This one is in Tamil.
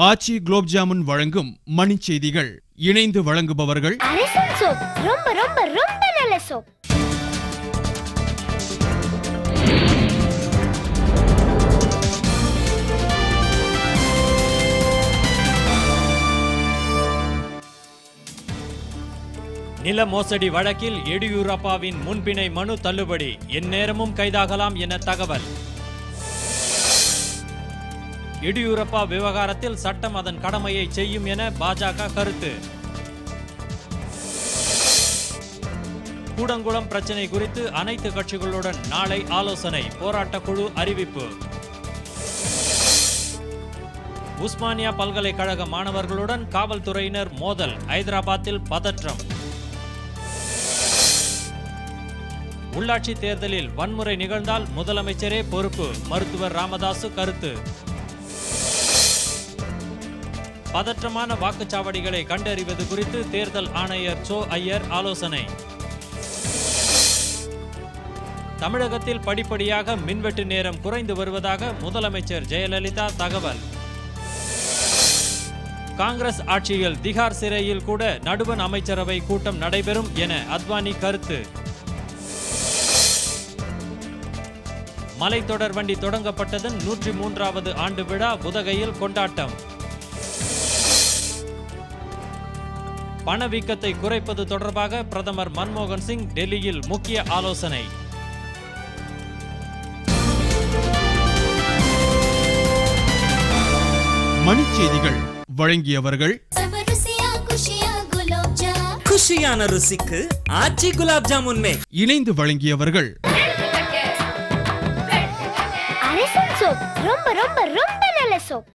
ஆச்சி குலோப் ஜாமுன் வழங்கும் மணிச் செய்திகள். இணைந்து வழங்குபவர்கள் அரசன் சோப். ரொம்ப ரொம்ப ரொம்ப நல்ல சோப். நில மோசடி வழக்கில் எடியூரப்பாவின் முன்பிணை மனு தள்ளுபடி, எந்நேரமும் கைதாகலாம் என தகவல். எடியூரப்பா விவகாரத்தில் சட்டம் அதன் கடமையை செய்யும் என பாஜக கருத்து. கூடங்குளம் பிரச்சினை குறித்து அனைத்து கட்சிகளுடன் நாளை ஆலோசனை, போராட்டக் குழு அறிவிப்பு. உஸ்மானியா பல்கலைக்கழக மாணவர்களுடன் காவல்துறையினர் மோதல், ஐதராபாத்தில் பதற்றம். உள்ளாட்சி தேர்தலில் வன்முறை நிகழ்ந்தால் முதலமைச்சரே பொறுப்பு, மருத்துவர் ராமதாசு கருத்து. பதற்றமான வாக்குச்சாவடிகளை கண்டறிவது குறித்து தேர்தல் ஆணையர் சோ ஐயர் ஆலோசனை. தமிழகத்தில் படிப்படியாக மின்வெட்டு நேரம் குறைந்து வருவதாக முதலமைச்சர் ஜெயலலிதா தகவல். காங்கிரஸ் ஆட்சியில் திகார் சிறையில் கூட நடுவண் அமைச்சரவை கூட்டம் நடைபெறும் என அத்வானி கருத்து. மலைத்தொடர் வண்டி தொடங்கப்பட்டதன் 103வது ஆண்டு விழா உதகையில் கொண்டாட்டம். பணவீக்கத்தை குறைப்பது தொடர்பாக பிரதமர் மன்மோகன் சிங் டெல்லியில் முக்கிய ஆலோசனை. மணிச் செய்திகள் வழங்கியவர்கள் குஷியான ருசிக்கு ஆச்சி குலாப் ஜாமுன். இணைந்து வழங்கியவர்கள் அரசன் சோப். ரொம்ப ரொம்ப ரொம்ப நல்ல சோப்.